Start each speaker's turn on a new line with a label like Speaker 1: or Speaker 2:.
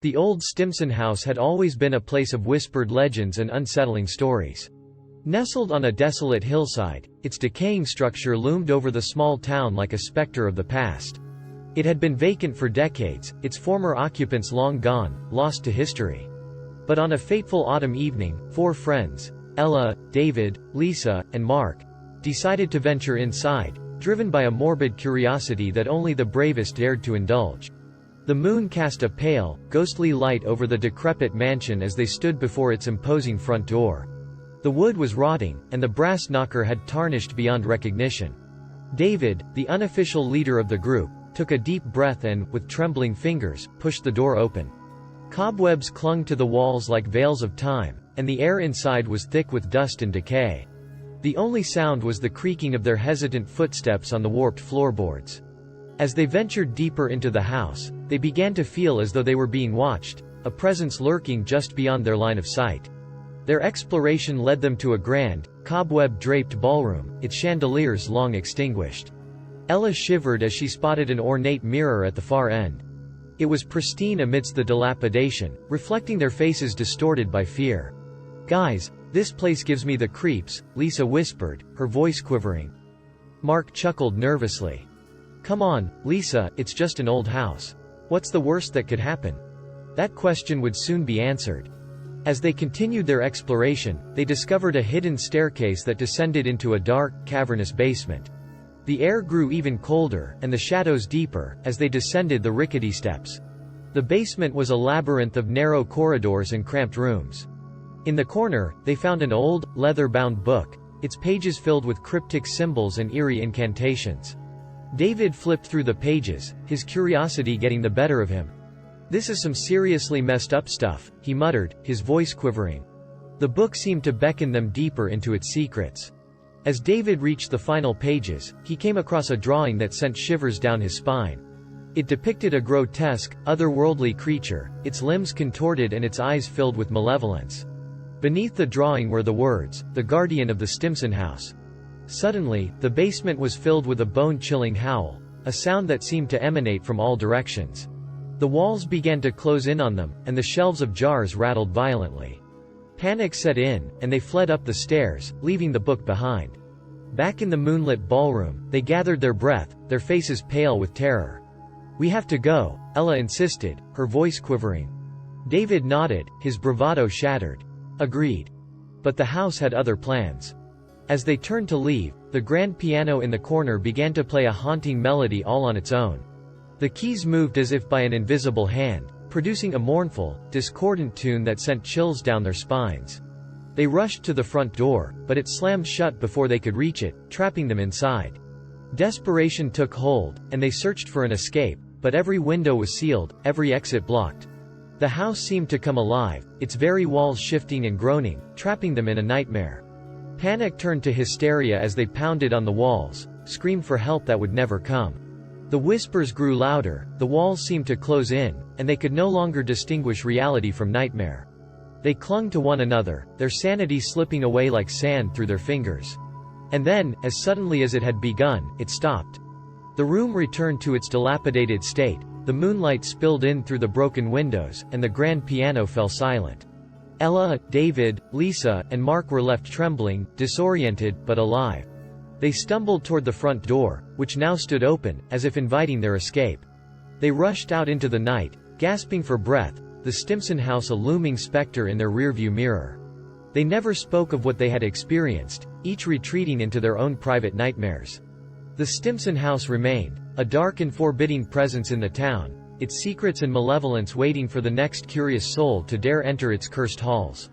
Speaker 1: The old Stimson house had always been a place of whispered legends and unsettling stories. Nestled on a desolate hillside, its decaying structure loomed over the small town like a specter of the past. It had been vacant for decades, its former occupants long gone, lost to history. But on a fateful autumn evening, 4 friends, Ella, David, Lisa, and Mark, decided to venture inside, driven by a morbid curiosity that only the bravest dared to indulge. The moon cast a pale, ghostly light over the decrepit mansion as they stood before its imposing front door. The wood was rotting, and the brass knocker had tarnished beyond recognition. David, the unofficial leader of the group, took a deep breath and, with trembling fingers, pushed the door open. Cobwebs clung to the walls like veils of time, and the air inside was thick with dust and decay. The only sound was the creaking of their hesitant footsteps on the warped floorboards. As they ventured deeper into the house, they began to feel as though they were being watched, a presence lurking just beyond their line of sight. Their exploration led them to a grand, cobweb-draped ballroom, its chandeliers long extinguished. Ella shivered as she spotted an ornate mirror at the far end. It was pristine amidst the dilapidation, reflecting their faces distorted by fear. "Guys, this place gives me the creeps," Lisa whispered, her voice quivering. Mark chuckled nervously. "Come on, Lisa, it's just an old house. What's the worst that could happen?" That question would soon be answered. As they continued their exploration, they discovered a hidden staircase that descended into a dark, cavernous basement. The air grew even colder, and the shadows deeper, as they descended the rickety steps. The basement was a labyrinth of narrow corridors and cramped rooms. In the corner, they found an old, leather-bound book, its pages filled with cryptic symbols and eerie incantations. David flipped through the pages, his curiosity getting the better of him. "This is some seriously messed up stuff," he muttered, his voice quivering. The book seemed to beckon them deeper into its secrets. As David reached the final pages, he came across a drawing that sent shivers down his spine. It depicted a grotesque, otherworldly creature, its limbs contorted and its eyes filled with malevolence. Beneath the drawing were the words, "The Guardian of the Stimson House." Suddenly, the basement was filled with a bone-chilling howl, a sound that seemed to emanate from all directions. The walls began to close in on them, and the shelves of jars rattled violently. Panic set in, and they fled up the stairs, leaving the book behind. Back in the moonlit ballroom, they gathered their breath, their faces pale with terror. "We have to go," Ella insisted, her voice quivering. David nodded, his bravado shattered. "Agreed." But the house had other plans. As they turned to leave, the grand piano in the corner began to play a haunting melody all on its own. The keys moved as if by an invisible hand, producing a mournful, discordant tune that sent chills down their spines. They rushed to the front door, but it slammed shut before they could reach it, trapping them inside. Desperation took hold, and they searched for an escape, but every window was sealed, every exit blocked. The house seemed to come alive, its very walls shifting and groaning, trapping them in a nightmare. Panic turned to hysteria as they pounded on the walls, screamed for help that would never come. The whispers grew louder, the walls seemed to close in, and they could no longer distinguish reality from nightmare. They clung to one another, their sanity slipping away like sand through their fingers. And then, as suddenly as it had begun, it stopped. The room returned to its dilapidated state, the moonlight spilled in through the broken windows, and the grand piano fell silent. Ella, David, Lisa, and Mark were left trembling, disoriented, but alive. They stumbled toward the front door, which now stood open, as if inviting their escape. They rushed out into the night, gasping for breath, the Stimson house a looming specter in their rearview mirror. They never spoke of what they had experienced, each retreating into their own private nightmares. The Stimson house remained, a dark and forbidding presence in the town, its secrets and malevolence waiting for the next curious soul to dare enter its cursed halls.